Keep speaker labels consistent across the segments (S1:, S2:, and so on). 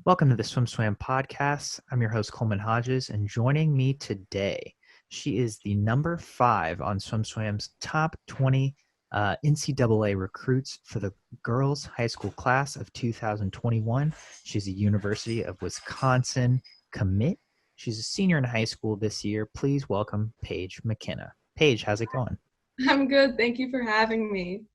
S1: Welcome to the SwimSwam podcast. I'm your host, Coleman Hodges, and joining me today, she is the number 5 on SwimSwam's top 20 NCAA recruits for the girls' high school class of 2021. She's a University of Wisconsin commit. She's a senior in high school this year. Please welcome Paige McKenna. Paige, how's it going?
S2: I'm good. Thank you for having me.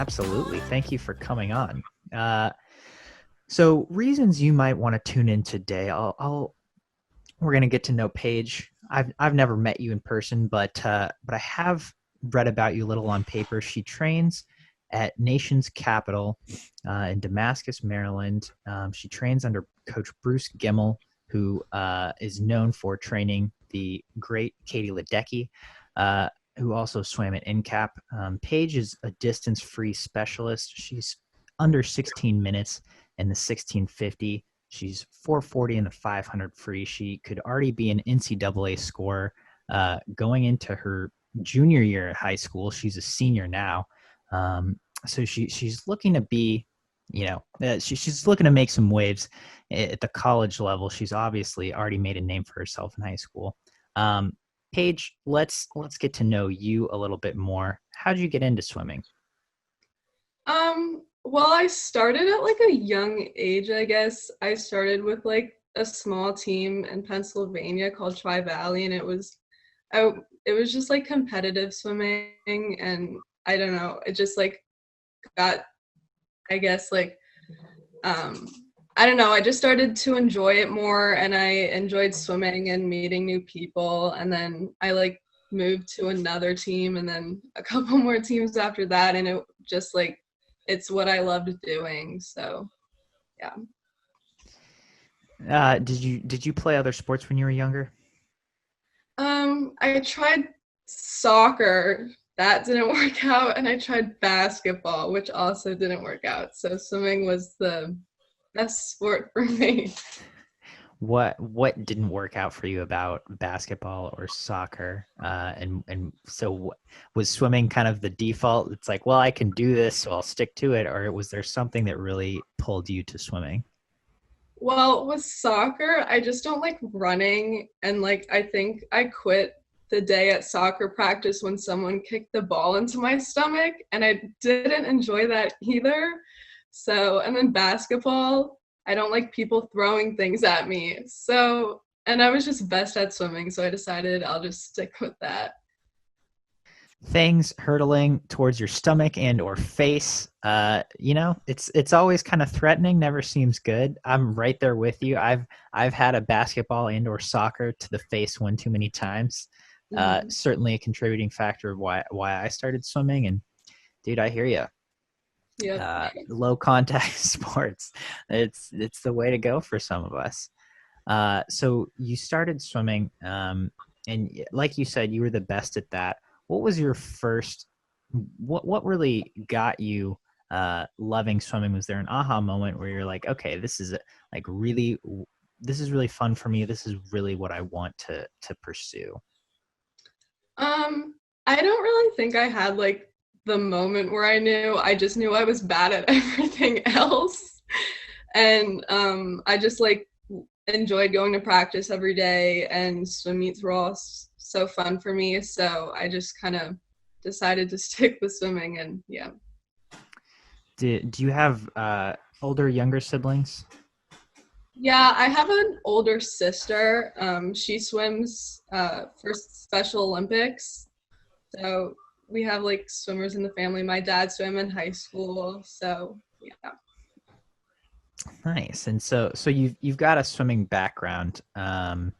S1: Absolutely. Thank you for coming on. So reasons you might want to tune in today, we're going to get to know Paige. I've never met you in person, but I have read about you a little on paper. She trains at Nation's Capital in Damascus, Maryland. She trains under Coach Bruce Gemmell, who is known for training the great Katie Ledecky, who also swam at NCAP. Paige is a distance-free specialist. She's under 16 minutes in the 1650. She's 440 in the 500 free. She could already be an NCAA scorer going into her junior year at high school. She's a senior now. So she's looking to be, she's looking to make some waves at the college level. She's obviously already made a name for herself in high school. Paige, let's get to know you a little bit more. How did you get into swimming?
S2: Well, I started at like a young age, I guess. I started with like a small team in Pennsylvania called Tri-Valley, and it was just like competitive swimming, and I don't know, it just like got, I guess, like I don't know, I just started to enjoy it more, and I enjoyed swimming and meeting new people, and then I like moved to another team and then a couple more teams after that, and it just like it's what I loved doing. So yeah.
S1: Did you play other sports when you were younger?
S2: I tried soccer. That didn't work out, and I tried basketball, which also didn't work out. So swimming was the best sport for me.
S1: What didn't work out for you about basketball or soccer? And so was swimming kind of the default? It's like, well, I can do this, so I'll stick to it. Or was there something that really pulled you to swimming?
S2: Well, with soccer, I just don't like running, and like I think I quit the day at soccer practice when someone kicked the ball into my stomach, and I didn't enjoy that either. So, and then basketball, I don't like people throwing things at me. So, and I was just best at swimming, so I decided I'll just stick with that.
S1: Things hurtling towards your stomach and or face, it's always kind of threatening, never seems good. I'm right there with you. I've had a basketball and or soccer to the face one too many times. Certainly a contributing factor of why I started swimming. And dude, I hear you.
S2: Yeah.
S1: Low contact sports, it's the way to go for some of us. So you started swimming, and like you said, you were the best at that. What was your first, what really got you loving swimming? Was there an aha moment where you're like, okay, this is really fun for me. This is really what I want to pursue.
S2: I don't really think I had like the moment where I knew. I just knew I was bad at everything else. And I just like enjoyed going to practice every day, and swim meets were all so fun for me. So I just kind of decided to stick with swimming, and yeah.
S1: Do you have older, younger siblings?
S2: Yeah, I have an older sister. She swims for Special Olympics. So we have like swimmers in the family. My dad swam in high school. So yeah.
S1: Nice. And so you've got a swimming background. And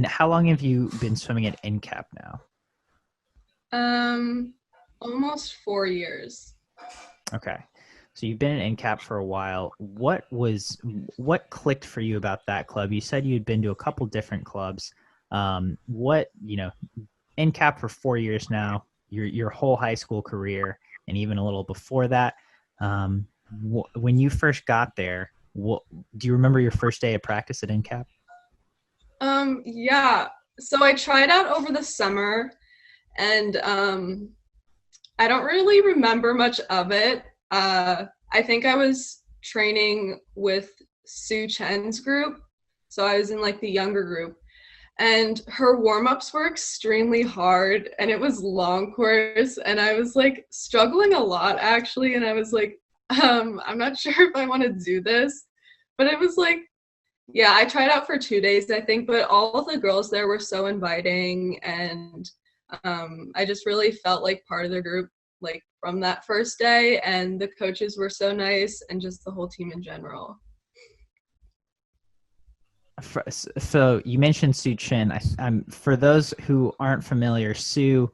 S1: how long have you been swimming at NCAP now?
S2: Almost 4 years.
S1: Okay. So you've been in NCAP for a while. What clicked for you about that club? You said you'd been to a couple different clubs. NCAP for 4 years now, your whole high school career. and even a little before that. When you first got there, do you remember your first day of practice at NCAP?
S2: Yeah. So I tried out over the summer, and I don't really remember much of it. I think I was training with Sue Chen's group, so I was in like the younger group, and her warm-ups were extremely hard, and it was long course, and I was like struggling a lot actually, and I was like, I'm not sure if I want to do this, but it was like, yeah, I tried out for 2 days, I think, but all of the girls there were so inviting, and I just really felt like part of the group, like from that first day, and the coaches were so nice, and just the whole team in general.
S1: So you mentioned Sue Chen. For those who aren't familiar, Sue,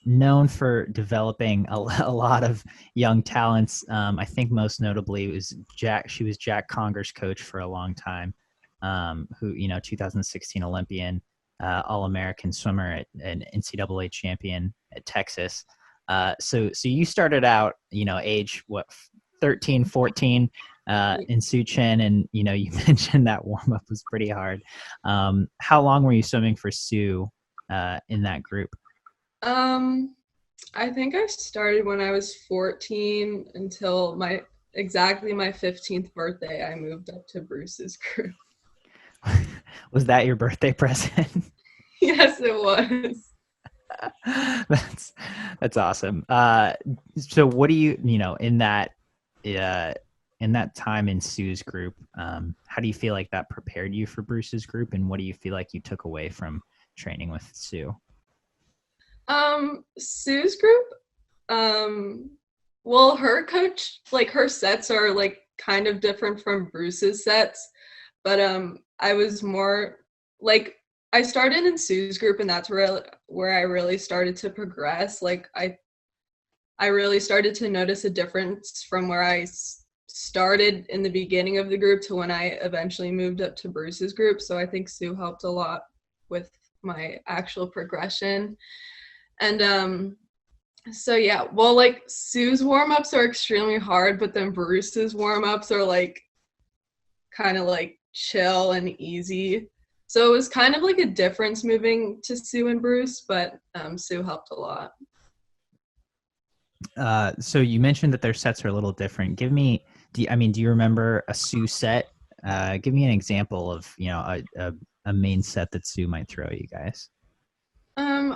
S1: known for developing a lot of young talents. I think most notably was Jack. She was Jack Conger's coach for a long time. Who 2016 Olympian, All-American swimmer, an NCAA champion at Texas. So you started out, age 13, 14, in Sue Chen, and you mentioned that warm up was pretty hard. How long were you swimming for Sue in that group?
S2: I think I started when I was 14 until exactly my 15th birthday. I moved up to Bruce's group.
S1: Was that your birthday present?
S2: Yes, it was.
S1: That's awesome. So what do you in that time in Sue's group, how do you feel like that prepared you for Bruce's group, and what do you feel like you took away from training with Sue?
S2: Sue's group, well, her coach, like her sets are like kind of different from Bruce's sets, but I was more like, I started in Sue's group, and that's where I really started to progress. Like I really started to notice a difference from where I started in the beginning of the group to when I eventually moved up to Bruce's group. So I think Sue helped a lot with my actual progression. And so yeah, well, like Sue's warm-ups are extremely hard, but then Bruce's warm-ups are like kind of like chill and easy. So it was kind of like a difference moving to Sue and Bruce, but Sue helped a lot.
S1: So you mentioned that their sets are a little different. Do you remember a Sue set? Give me an example of a main set that Sue might throw you guys.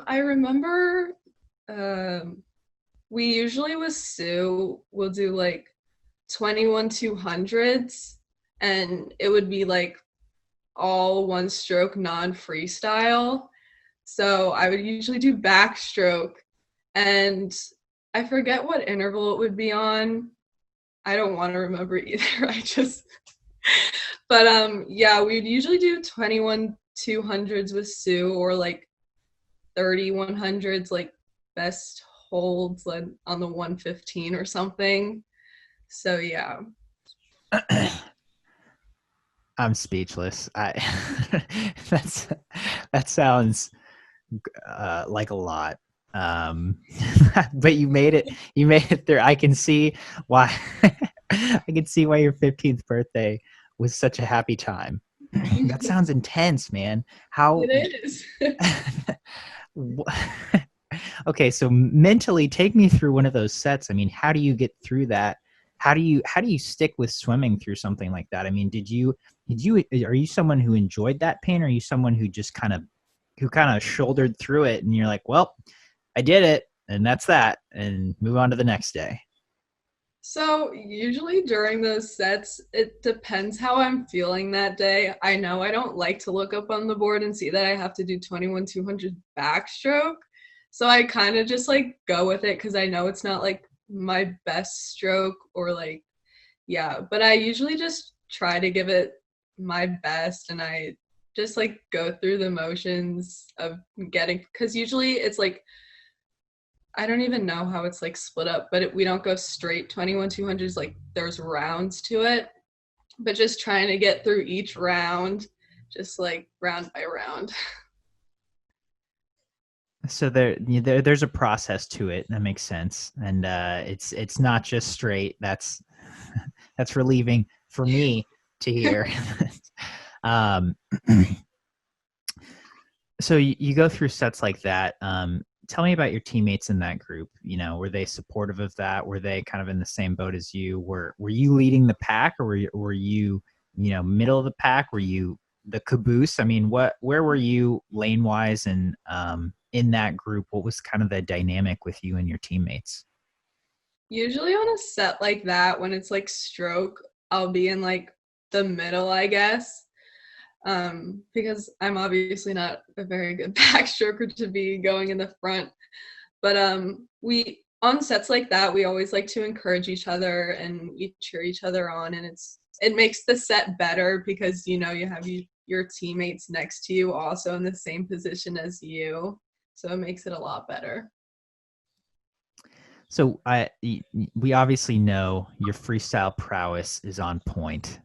S2: I remember we usually with Sue will do like 21 200s, and it would be like all one stroke non-freestyle. So I would usually do backstroke, and I forget what interval it would be on. I don't want to remember either. But yeah, we'd usually do 21 200s with Sue, or like 30 100s, like best holds like on the 115 or something. So yeah.
S1: I'm speechless. That sounds like a lot. But you made it. You made it through. I can see why. I can see why your 15th birthday was such a happy time. That sounds intense, man. How?
S2: It is.
S1: Okay, so mentally, take me through one of those sets. I mean, how do you get through that? How do you stick with swimming through something like that? I mean, are you someone who enjoyed that pain, or are you someone who just kind of shouldered through it, and you're like, well, I did it, and that's that, and move on to the next day?
S2: So usually during those sets, it depends how I'm feeling that day. I know I don't like to look up on the board and see that I have to do 21 200 backstroke. So I kind of just like go with it, because I know it's not like my best stroke, or like, yeah, but I usually just try to give it my best, and I just like go through the motions of getting, because usually it's like, I don't even know how it's like split up, but we don't go straight 21 200s, like there's rounds to it, but just trying to get through each round, just like round by round.
S1: So there's a process to it that makes sense, and it's not just straight. That's relieving for me to hear. um, so you go through sets like that. Tell me about your teammates in that group. You know, were they supportive of that? Were they kind of in the same boat as you? Were you leading the pack, or were you, you know, middle of the pack? Were you the caboose? I mean, where were you lane wise, and in that group, what was kind of the dynamic with you and your teammates?
S2: Usually on a set like that, when it's like stroke, I'll be in like the middle, I guess. Because I'm obviously not a very good backstroker to be going in the front. But we on sets like that, we always like to encourage each other and we cheer each other on, and it makes the set better because you know you have your teammates next to you also in the same position as you, so it makes it a lot better.
S1: So we obviously know your freestyle prowess is on point.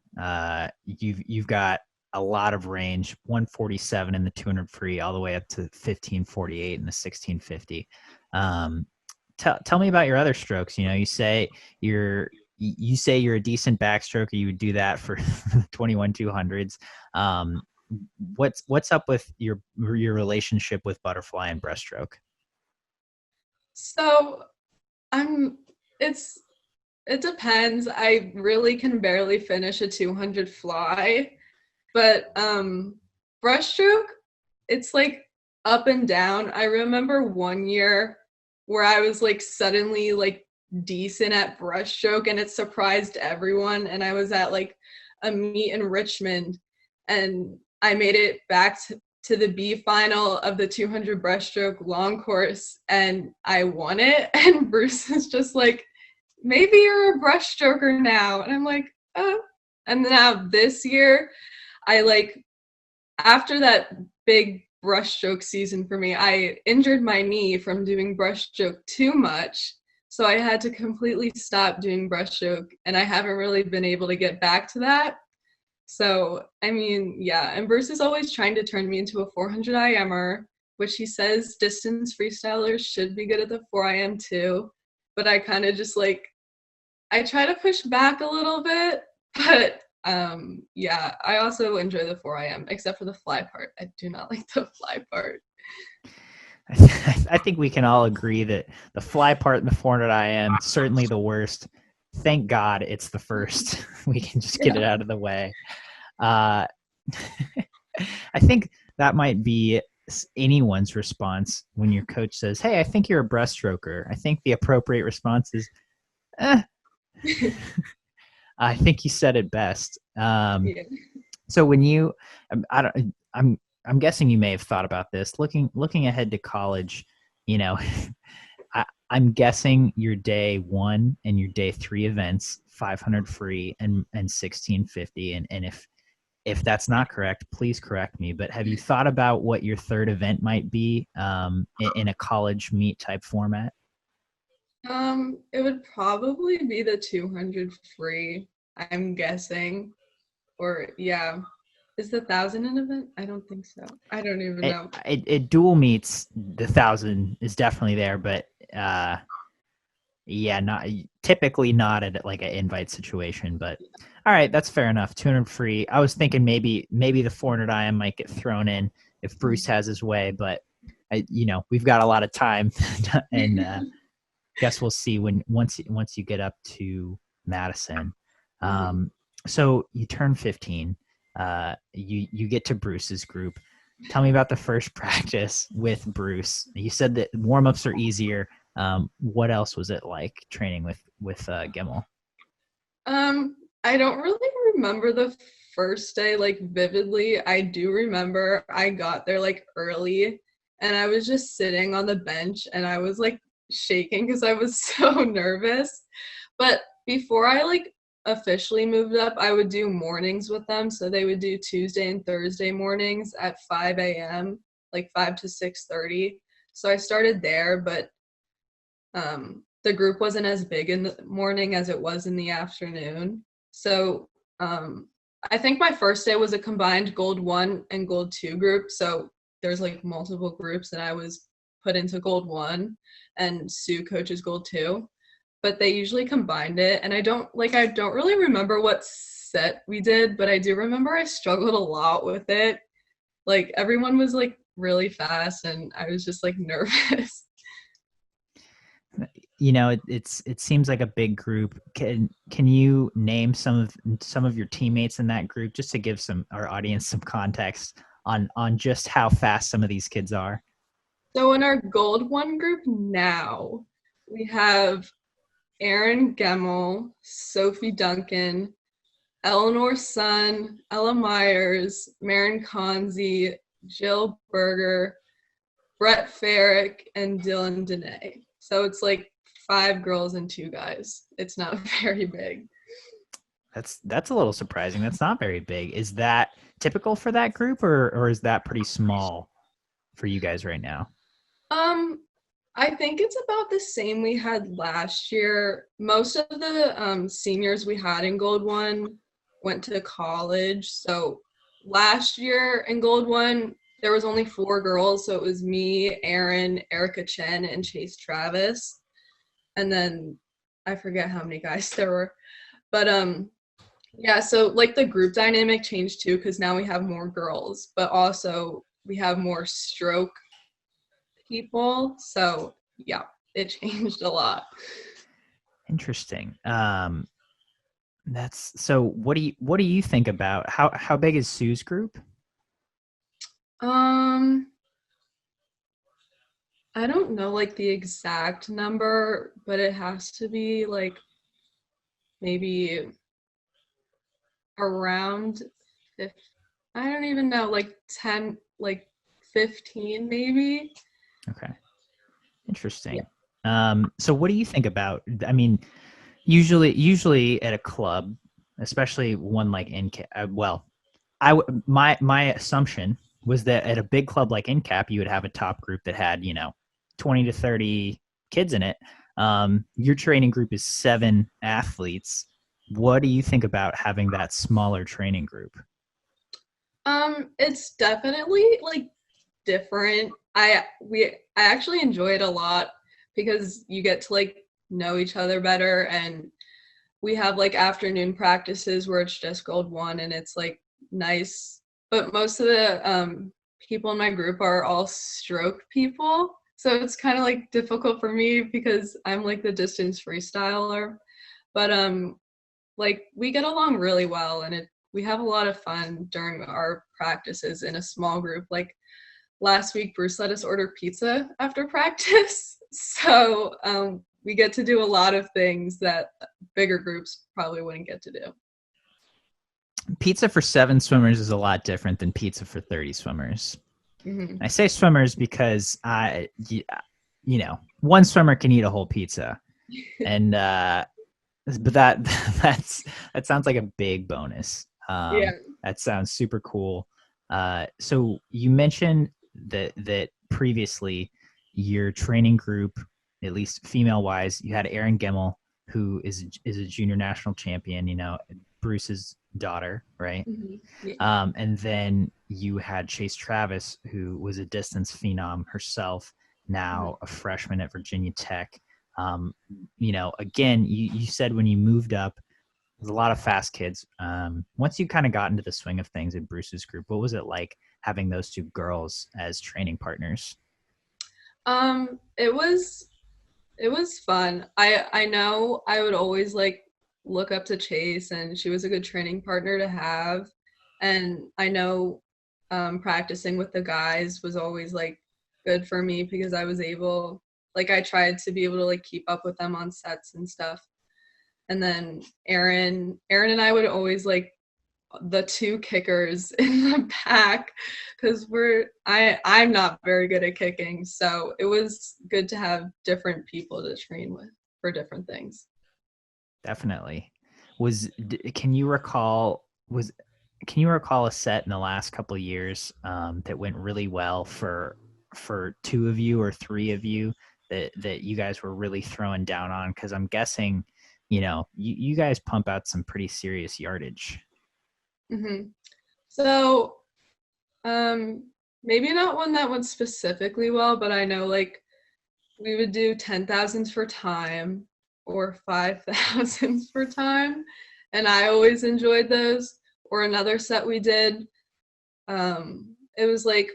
S1: You've got a lot of range, 147 in the 200 free, all the way up to 1548 in the 1650. Tell me about your other strokes. You know, you say you're a decent backstroker. You would do that for 21 200s. Um, what's up with your relationship with butterfly and breaststroke?
S2: So I'm it depends. I really can barely finish a 200 fly, but breaststroke, it's like up and down. I remember one year where I was like suddenly like decent at breaststroke and it surprised everyone, and I was at like a meet in Richmond and I made it back to the B final of the 200 breaststroke long course and I won it. And Bruce is just like, maybe you're a breaststroker now. And I'm like, oh. And now this year, I like, after that big brushstroke season for me, I injured my knee from doing brushstroke too much. So I had to completely stop doing brushstroke, and I haven't really been able to get back to that. So, I mean, yeah, and Bruce is always trying to turn me into a 400 IMer, which he says distance freestylers should be good at the 4 IM too. But I kind of just like, I try to push back a little bit, but yeah, I also enjoy the 4 IM, except for the fly part. I do not like the fly part.
S1: I think we can all agree that the fly part in the 400 IM certainly the worst. Thank God it's the first. We can just get
S2: Yeah.
S1: it out of the way. Uh, I think that might be anyone's response when your coach says, "Hey, I think you're a breaststroker." I think the appropriate response is, "Eh." I think you said it best.
S2: Yeah.
S1: So when you, I don't, I'm guessing you may have thought about this. Looking ahead to college, you know, I'm guessing your day one and your day three events, 500 free and 1650, and if that's not correct, please correct me. But have you thought about what your third event might be in a college meet type format?
S2: It would probably be the 200 free, I'm guessing. Or yeah. Is the 1,000 an event? I don't think so. I don't even know.
S1: It dual meets the 1,000 is definitely there, but uh, yeah, not typically not at like an invite situation. But all right, that's fair enough. 200 free. I was thinking maybe the 400 IM might get thrown in if Bruce has his way, but you know, we've got a lot of time, and guess we'll see when once you get up to Madison.
S2: Mhm.
S1: Um, so you turn 15. You get to Bruce's group. Tell me about the first practice with Bruce. You said that warm-ups are easier. What else was it like training with Gemmell?
S2: I don't really remember the first day like vividly. I do remember I got there like early and I was just sitting on the bench and I was like shaking because I was so nervous. But before I like officially moved up, I would do mornings with them. So they would do Tuesday and Thursday mornings at 5 a.m., like 5 to 6:30. So I started there, but the group wasn't as big in the morning as it was in the afternoon. So I think my first day was a combined gold 1 and gold 2 group. So there's like multiple groups, and I was put into Gold 1 and Sue coaches Gold 2, but they usually combined it. And I don't really remember what set we did, but I do remember I struggled a lot with it. Like everyone was like really fast and I was just like nervous.
S1: It seems like a big group. Can you name some of your teammates in that group just to give our audience some context on just how fast some of these kids are?
S2: So in our Gold 1 group now, we have Erin Gemmell, Sophie Duncan, Eleanor Sun, Ella Myers, Marin Conzi, Jill Berger, Brett Farrick, and Dylan Dene. So it's like 5 girls and 2 guys. It's not very big.
S1: That's a little surprising. That's not very big. Is that typical for that group, or is that pretty small for you guys right now?
S2: I think it's about the same we had last year. Most of the seniors we had in Gold 1 went to college. So last year in Gold 1, there was only 4 girls. So it was me, Erin, Erica Chen, and Chase Travis. And then I forget how many guys there were. But yeah, so like the group dynamic changed too, because now we have more girls, but also we have more stroke people. So yeah, it changed a lot.
S1: Interesting. That's so. What do you think about how big is Sue's group?
S2: I don't know like the exact number, but it has to be like maybe around I don't even know, like 10, like 15 maybe.
S1: Okay. Interesting. So what do you think about, I mean, usually at a club, especially one like NCAP, well, my assumption was that at a big club like NCAP, you would have a top group that had, 20 to 30 kids in it. Your training group is 7 athletes. What do you think about having that smaller training group?
S2: It's definitely like different. I actually enjoy it a lot because you get to like know each other better, and we have like afternoon practices where it's just Gold 1 and it's like nice. But most of the people in my group are all stroke people. So it's kind of like difficult for me because I'm like the distance freestyler. But like we get along really well, and we have a lot of fun during our practices in a small group. Like last week, Bruce let us order pizza after practice. So we get to do a lot of things that bigger groups probably wouldn't get to do.
S1: Pizza for 7 swimmers is a lot different than pizza for 30 swimmers.
S2: Mm-hmm.
S1: I say swimmers because one swimmer can eat a whole pizza, and but that sounds like a big bonus.
S2: Yeah.
S1: That sounds super cool. So you mentioned that previously your training group, at least female wise, you had Erin Gemmell, who is a junior national champion. Bruce's daughter, right?
S2: Mm-hmm. Yeah.
S1: And then you had Chase Travis, who was a distance phenom herself, now a freshman at Virginia Tech. Again, you said when you moved up, there's a lot of fast kids. Once you kind of got into the swing of things in Bruce's group, what was it like having those 2 girls as training partners?
S2: It was fun. I know I would always like look up to Chase, and she was a good training partner to have. And I know practicing with the guys was always like good for me because I was able, like I tried to be able to like keep up with them on sets and stuff. And then Erin and I would always like the 2 kickers in the back because I'm not very good at kicking, so it was good to have different people to train with for different things.
S1: Definitely. Can you recall a set in the last couple of years that went really well for 2 of you or 3 of you that you guys were really throwing down on? Because I'm guessing, you guys pump out some pretty serious yardage.
S2: Mm-hmm. So maybe not one that went specifically well, but I know like we would do 10,000s for time or 5,000s for time, and I always enjoyed those. Or another set we did, it was like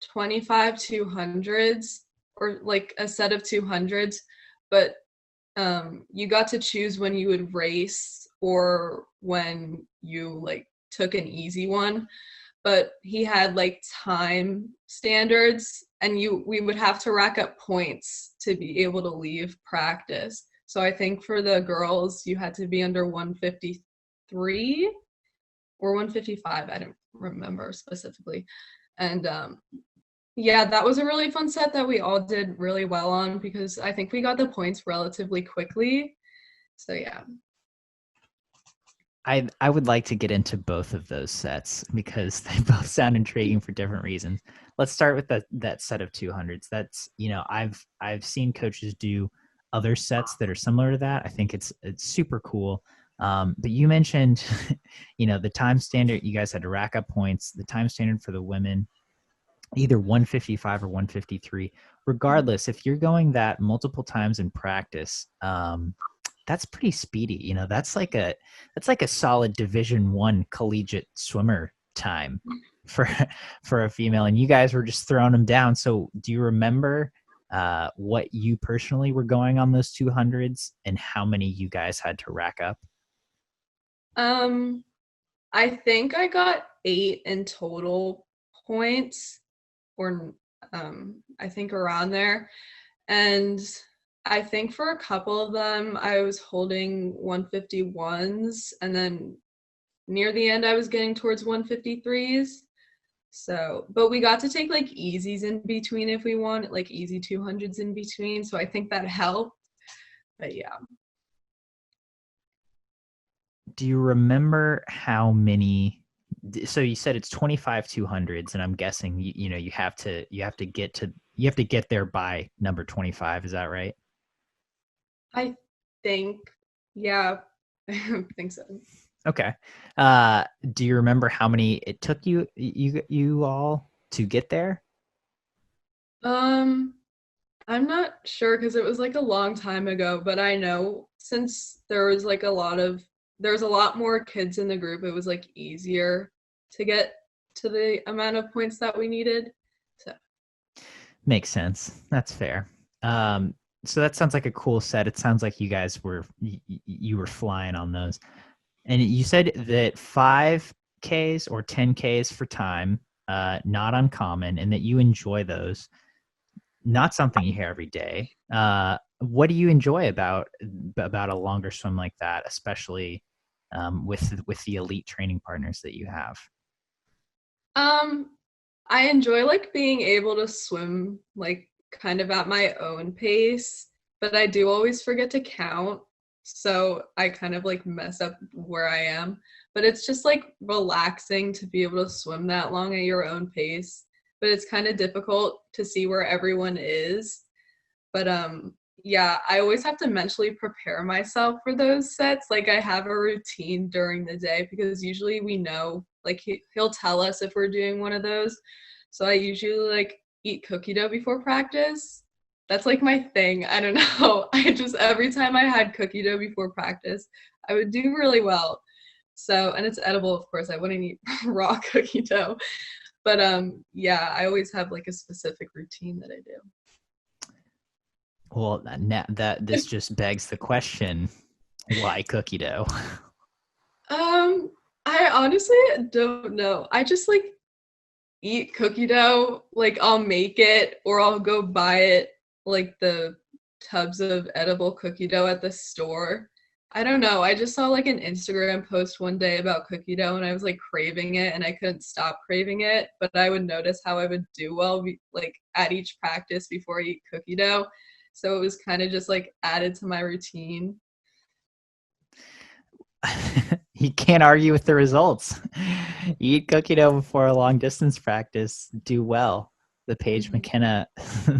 S2: 25 200s or like a set of 200s, but you got to choose when you would race or when you like took an easy one. But he had like time standards, and we would have to rack up points to be able to leave practice. So I think for the girls you had to be under 153 or 155, I don't remember specifically. And yeah, that was a really fun set that we all did really well on because I think we got the points relatively quickly. So yeah.
S1: I would like to get into both of those sets because they both sound intriguing for different reasons. Let's start with that set of 200s. That's, I've seen coaches do other sets that are similar to that. I think it's super cool. But you mentioned, the time standard. You guys had to rack up points. The time standard for the women, either 155 or 153. Regardless, if you're going that multiple times in practice, that's pretty speedy. That's like a solid Division I collegiate swimmer time for a female, and you guys were just throwing them down. So do you remember what you personally were going on those 200s and how many you guys had to rack up?
S2: I think I got 8 in total points, or I think around there. And I think for a couple of them I was holding 151s, and then near the end I was getting towards 153s. So, but we got to take like easies in between if we wanted, like easy 200s in between. So I think that helped. But yeah.
S1: Do you remember how many? So you said it's 25 200s, and I'm guessing you have to get there by number 25. Is that right?
S2: I think, yeah, I think so.
S1: Okay. Do you remember how many it took you all to get there?
S2: Um, I'm not sure because it was like a long time ago, but I know since there was a lot more kids in the group, it was like easier to get to the amount of points that we needed. So,
S1: Makes sense. That's fair. So that sounds like a cool set. It sounds like you guys you were flying on those. And you said that 5Ks or 10Ks for time, not uncommon, and that you enjoy those. Not something you hear every day. What do you enjoy about a longer swim like that, especially with the elite training partners that you have?
S2: um, I enjoy like being able to swim like kind of at my own pace, but I do always forget to count. So I kind of like mess up where I am. But it's just like relaxing to be able to swim that long at your own pace. But it's kind of difficult to see where everyone is. But yeah, I always have to mentally prepare myself for those sets. Like I have a routine during the day because usually we know, like he'll tell us if we're doing one of those. So I usually like eat cookie dough before practice. That's like my thing. I don't know. I just every time I had cookie dough before practice, I would do really well. So, and it's edible, of course. I wouldn't eat raw cookie dough. But yeah, I always have like a specific routine that I do.
S1: Well, that this just begs the question: why cookie dough?
S2: I honestly don't know. I just like eat cookie dough. Like I'll make it or I'll go buy it, like the tubs of edible cookie dough at the store. I don't know. I just saw like an Instagram post one day about cookie dough and I was like craving it and I couldn't stop craving it, but I would notice how I would do well like at each practice before I eat cookie dough. So it was kind of just like added to my routine.
S1: You can't argue with the results. You eat cookie dough before a long distance practice, do well. The Paige
S2: Mhm.
S1: McKenna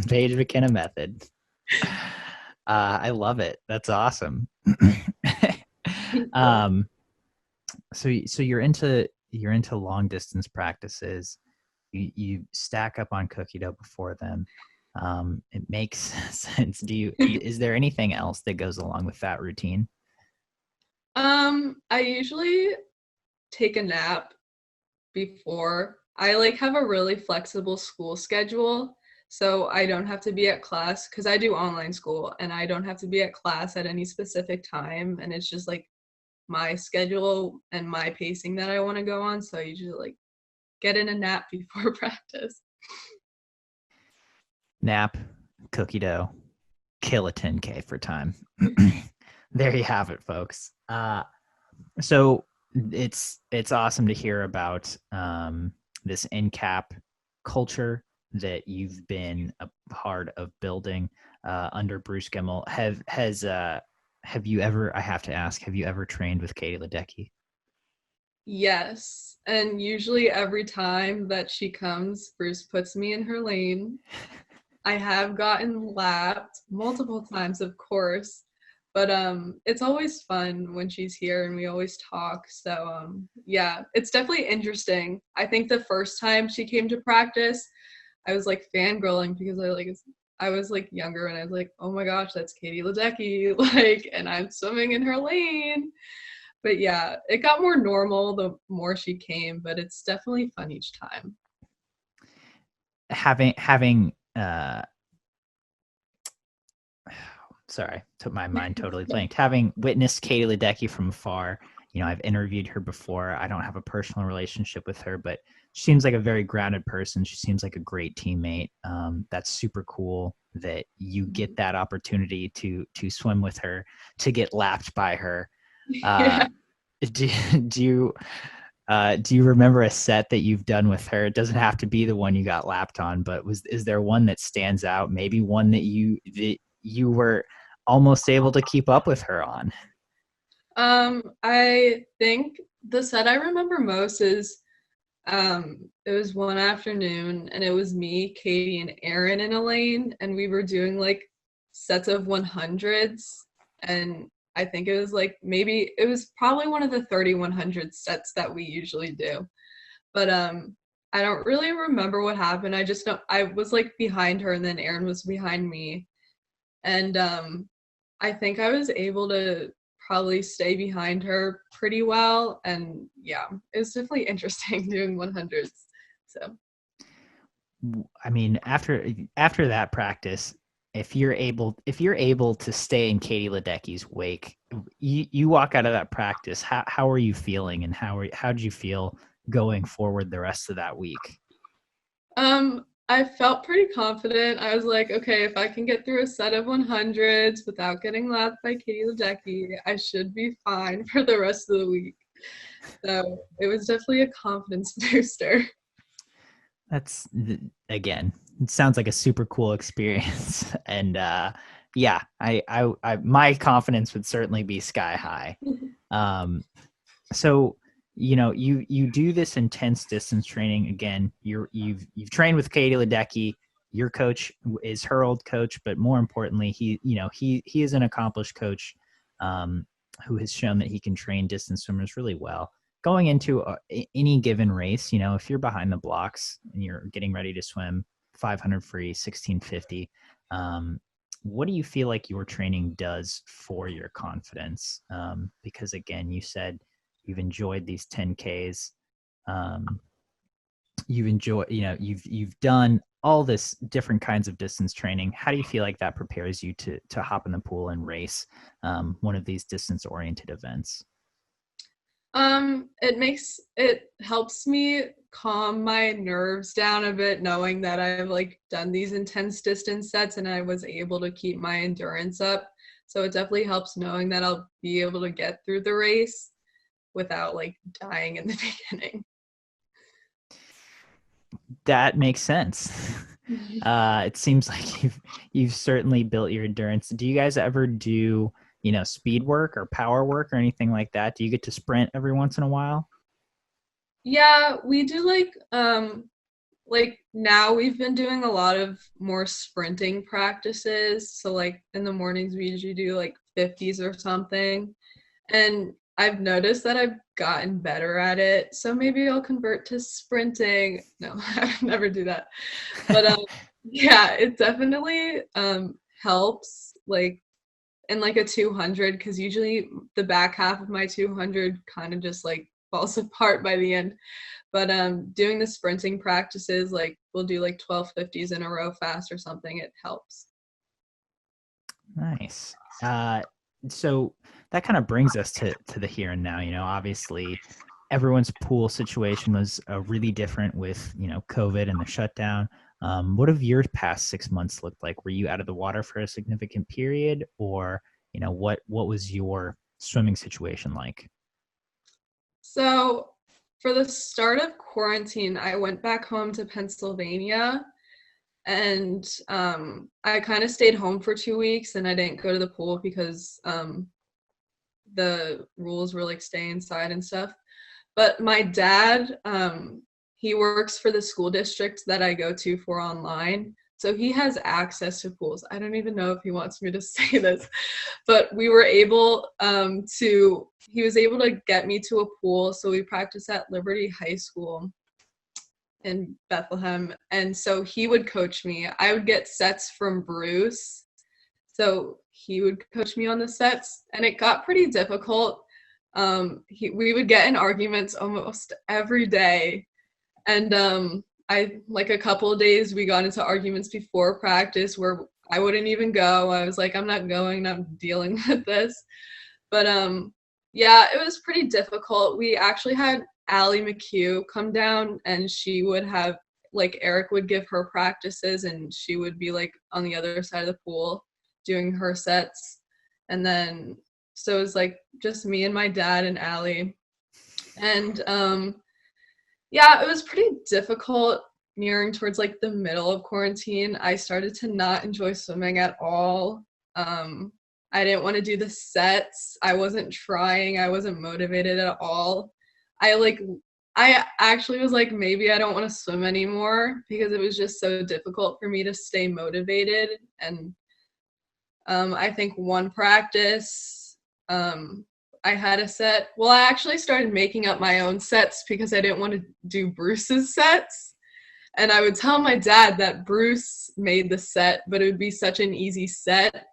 S1: Paige McKenna method. I love it. That's awesome. um, so you're into long distance practices. you stack up on cookie dough before them. It makes sense. Is there anything else that goes along with that routine?
S2: I usually take a nap before. I like have a really flexible school schedule, so I don't have to be at class because I do online school and I don't have to be at class at any specific time, and it's just like my schedule and my pacing that I want to go on. So I usually like get in a nap before practice.
S1: Nap, cookie dough, kill a 10K for time. There you have it, folks. So it's awesome to hear about this NCAP culture that you've been a part of building under Bruce Gemmell. Have you ever? I have to ask. Have you ever trained with Katie Ledecky?
S2: Yes. And usually every time that she comes, Bruce puts me in her lane. I have gotten lapped multiple times, of course, but it's always fun when she's here and we always talk. So yeah, it's definitely interesting. I think the first time she came to practice, I was like fangirling because I was like younger and I was like, oh my gosh, that's Katie Ledecky, like, and I'm swimming in her lane. But yeah, it got more normal the more she came, but it's definitely fun each time.
S1: Having sorry, took my mind totally blanked. Having witnessed Katie Ledecky from afar, I've interviewed her before. I don't have a personal relationship with her, but she seems like a very grounded person. She seems like a great teammate. That's super cool that you get that opportunity to swim with her, to get lapped by her. Uh,
S2: Yeah.
S1: do, do you do you remember a set that you've done with her? It doesn't have to be the one you got lapped on, but is there one that stands out? Maybe one that you were almost able to keep up with her on?
S2: I think the set I remember most is it was one afternoon and it was me, Katie, and Aaron in a lane, and we were doing like sets of 100s. And I think it was like maybe it was probably one of the 3100 sets that we usually do. But I don't really remember what happened. I just know I was like behind her and then Aaron was behind me. And I think I was able to probably stay behind her pretty well. And yeah, it was definitely interesting doing 100s. So,
S1: I mean, after that practice, if you're able to stay in Katie Ledecky's wake, you walk out of that practice. How are you feeling, and how did you feel going forward the rest of that week?
S2: I felt pretty confident. I was like, okay, if I can get through a set of 100s without getting lapped by Katie Ledecky, I should be fine for the rest of the week. So it was definitely a confidence booster.
S1: That's again, it sounds like a super cool experience, and yeah, my confidence would certainly be sky high. Um, so you do this intense distance training again. You've trained with Katie Ledecky. Your coach is her old coach, but more importantly, he is an accomplished coach um, who has shown that he can train distance swimmers really well. Going into any given race, if you're behind the blocks and you're getting ready to swim 500 free, 1650, what do you feel like your training does for your confidence? Because again, you said you've enjoyed these 10Ks. Um, you've done all this different kinds of distance training. How do you feel like that prepares you to hop in the pool and race one of these distance oriented events?
S2: It helps me calm my nerves down a bit, knowing that I've like done these intense distance sets and I was able to keep my endurance up. So it definitely helps knowing that I'll be able to get through the race without like dying in the beginning.
S1: That makes sense. It seems like you've certainly built your endurance. Do you guys ever do speed work or power work or anything like that? Do you get to sprint every once in a while?
S2: Yeah, we do like now we've been doing a lot of more sprinting practices. So like in the mornings we usually do like 50s or something. And I've noticed that I've gotten better at it. So maybe I'll convert to sprinting. No, I would never do that. But yeah, it definitely helps like in like a 200 because usually the back half of my 200 kind of just like falls apart by the end. But doing the sprinting practices, like we'll do like 1250s in a row fast or something, it helps.
S1: Nice. So that kind of brings us to the here and now. Obviously, everyone's pool situation was really different with COVID and the shutdown. What have your past 6 months looked like? Were you out of the water for a significant period, or what was your swimming situation like?
S2: So for the start of quarantine, I went back home to Pennsylvania and I kind of stayed home for 2 weeks and I didn't go to the pool because the rules were like stay inside and stuff. But my dad, he works for the school district that I go to for online. So he has access to pools. I don't even know if he wants me to say this, but we were able he was able to get me to a pool. So we practiced at Liberty High School in Bethlehem. And so he would coach me. I would get sets from Bruce. So he would coach me on the sets and it got pretty difficult. We would get in arguments almost every day. And I like a couple of days we got into arguments before practice where I wouldn't even go. I was like, I'm not going, I'm dealing with this. But yeah, it was pretty difficult. We actually had Allie McHugh come down and she would have like Eric would give her practices and she would be like on the other side of the pool doing her sets. And then so it was like just me and my dad and Allie. And yeah, it was pretty difficult nearing towards like the middle of quarantine. I started to not enjoy swimming at all. I didn't want to do the sets. I wasn't trying. I wasn't motivated at all. I actually was like, maybe I don't want to swim anymore because it was just so difficult for me to stay motivated. And I think one practice, I had a set. Well, I actually started making up my own sets because I didn't want to do Bruce's sets. And I would tell my dad that Bruce made the set, but it would be such an easy set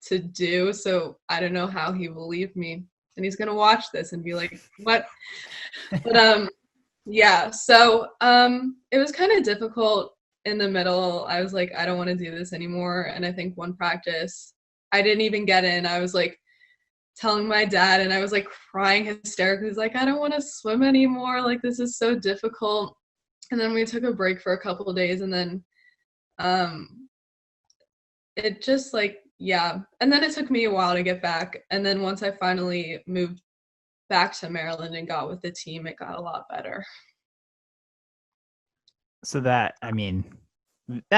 S2: to do. So I don't know how he believed me. And he's going to watch this and be like, what? But yeah, so it was kind of difficult in the middle. I was like, I don't want to do this anymore. And I think one practice, I didn't even get in. I was like telling my dad and I was like crying hysterically. He's like, I don't want to swim anymore. Like, this is so difficult. And then we took a break for a couple of days and then it just like, yeah. And then it took me a while to get back. And then once I finally moved back to Maryland and got with the team, it got a lot better.
S1: So that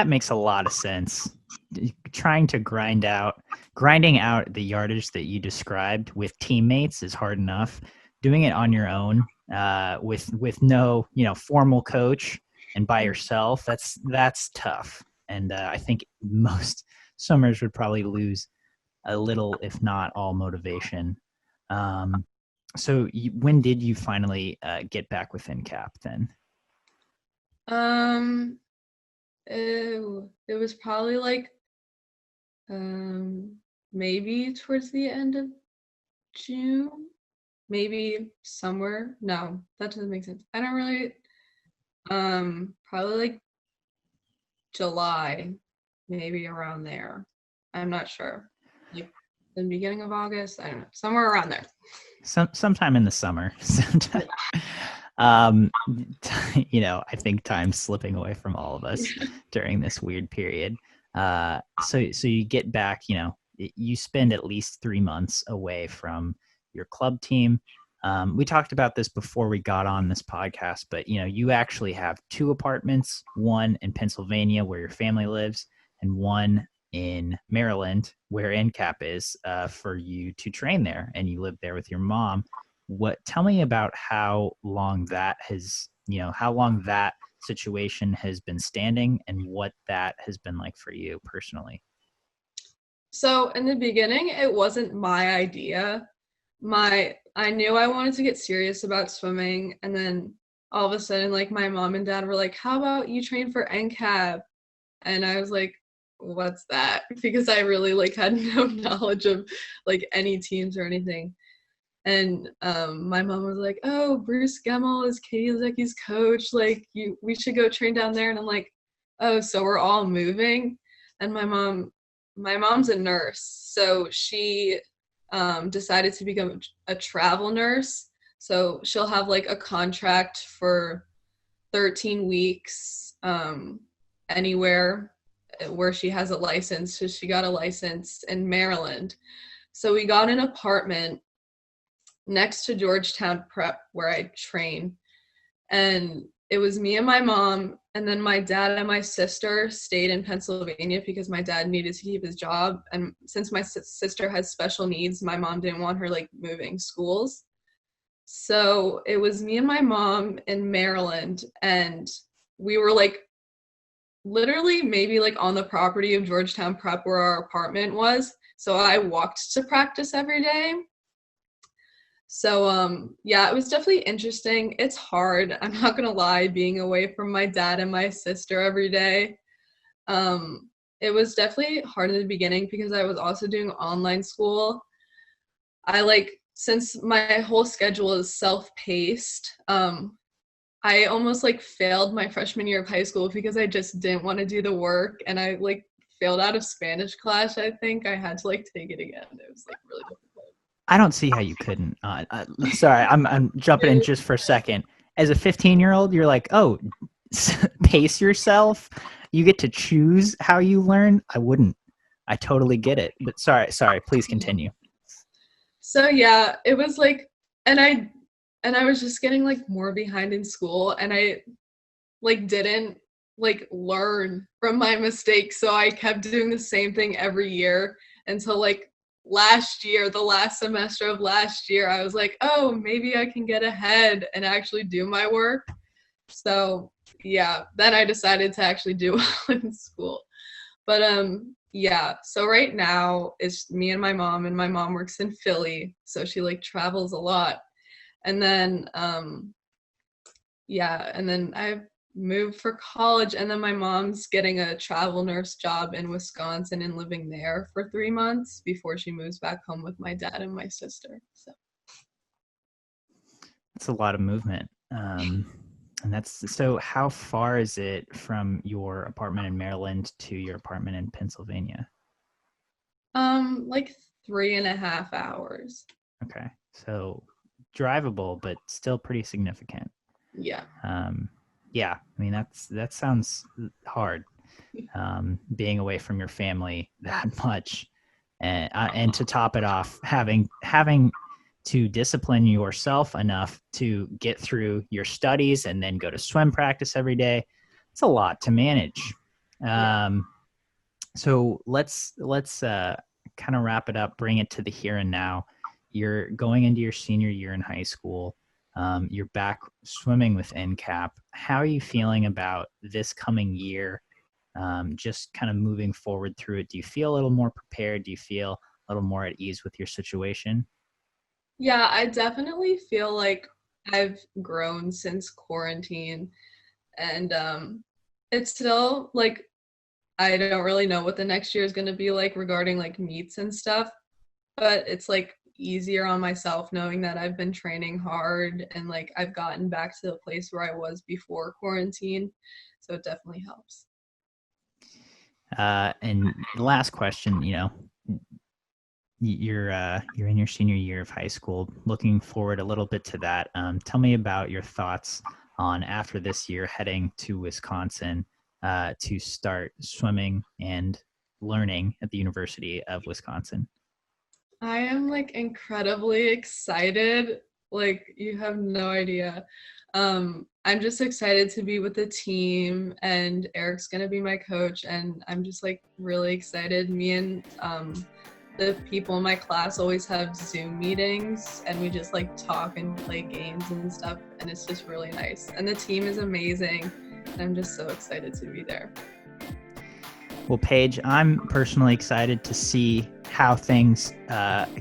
S1: makes a lot of sense. Trying to grinding out the yardage that you described with teammates is hard enough. Doing it on your own, with no formal coach and by yourself, that's tough. And I think most swimmers would probably lose a little, if not all, motivation. So when did you finally get back with NCAP then?
S2: It was probably like maybe towards the end of June, maybe somewhere. No, that doesn't make sense. I don't really probably like July, maybe around there. I'm not sure. Like the beginning of August, I don't know. Somewhere around there.
S1: Sometime in the summer. I think time's slipping away from all of us during this weird period. So you get back, you spend at least 3 months away from your club team. We talked about this before we got on this podcast, but you actually have 2 apartments, one in Pennsylvania where your family lives and one in Maryland where NCAP is, for you to train there, and you live there with your mom. Tell me about how long that situation has been standing and what that has been like for you personally.
S2: So in the beginning, it wasn't my idea. I knew I wanted to get serious about swimming, and then all of a sudden, like, my mom and dad were like, how about you train for NCAP? And I was like, what's that? Because I really like had no knowledge of like any teams or anything. And my mom was like, oh, Bruce Gemmell is Katie Ledecky's coach. Like, we should go train down there. And I'm like, oh, so we're all moving. And my mom's a nurse, so she decided to become a travel nurse. So she'll have like a contract for 13 weeks anywhere where she has a license. So she got a license in Maryland. So we got an apartment next to Georgetown Prep where I train. And it was me and my mom, and then my dad and my sister stayed in Pennsylvania because my dad needed to keep his job. And since my sister has special needs, my mom didn't want her like moving schools. So it was me and my mom in Maryland, and we were like literally maybe like on the property of Georgetown Prep where our apartment was. So I walked to practice every day. So yeah, it was definitely interesting. It's hard, I'm not gonna lie, being away from my dad and my sister every day. It was definitely hard in the beginning because I was also doing online school. Since my whole schedule is self-paced, I almost like failed my freshman year of high school because I just didn't want to do the work, and I like failed out of Spanish class. I think I had to like take it again. It was like really difficult.
S1: I don't see how you couldn't. Sorry, I'm jumping in just for a second. As a 15-year-old, you're like, oh, pace yourself. You get to choose how you learn. I wouldn't. I totally get it. But sorry. Please continue.
S2: So yeah, it was like, and I was just getting like more behind in school, and I like didn't like learn from my mistakes. So I kept doing the same thing every year until like last year, the last semester of last year, I was like, oh, maybe I can get ahead and actually do my work. So yeah, then I decided to actually do well in school. But yeah, so right now it's me and my mom works in Philly, so she like travels a lot. And then yeah, and then I moved for college, and then my mom's getting a travel nurse job in Wisconsin and living there for 3 months before she moves back home with my dad and my sister. So
S1: That's a lot of movement. And so how far is it from your apartment in Maryland to your apartment in Pennsylvania?
S2: like 3.5 hours.
S1: Okay. So drivable, but still pretty significant.
S2: Yeah.
S1: Yeah, I mean that sounds hard, being away from your family that much, and to top it off, having to discipline yourself enough to get through your studies and then go to swim practice every day. It's a lot to manage. So let's kind of wrap it up, bring it to the here and now. You're going into your senior year in high school. You're back swimming with NCAP. How are you feeling about this coming year? Just kind of moving forward through it. Do you feel a little more prepared? Do you feel a little more at ease with your situation?
S2: Yeah, I definitely feel like I've grown since quarantine, and it's still like I don't really know what the next year is going to be like regarding like meets and stuff, but it's like easier on myself knowing that I've been training hard and like I've gotten back to the place where I was before quarantine. So it definitely helps.
S1: And the last question, you're in your senior year of high school, looking forward a little bit to that. Tell me about your thoughts on after this year heading to Wisconsin to start swimming and learning at the University of Wisconsin.
S2: I am like incredibly excited. Like you have no idea. I'm just excited to be with the team, and Eric's gonna be my coach, and I'm just like really excited. Me and the people in my class always have Zoom meetings, and we just like talk and play games and stuff, and it's just really nice. And the team is amazing, and I'm just so excited to be there.
S1: Well, Paige, I'm personally excited to see how things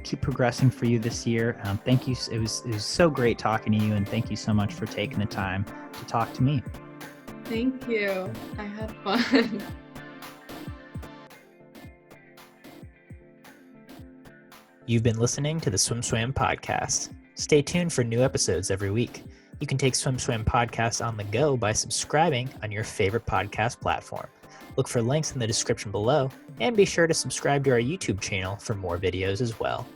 S1: keep progressing for you this year. Thank you. It was so great talking to you, and thank you so much for taking the time to talk to me.
S2: Thank you. I had fun.
S3: You've been listening to the SwimSwam podcast. Stay tuned for new episodes every week. You can take SwimSwam podcast on the go by subscribing on your favorite podcast platform. Look for links in the description below, and be sure to subscribe to our YouTube channel for more videos as well.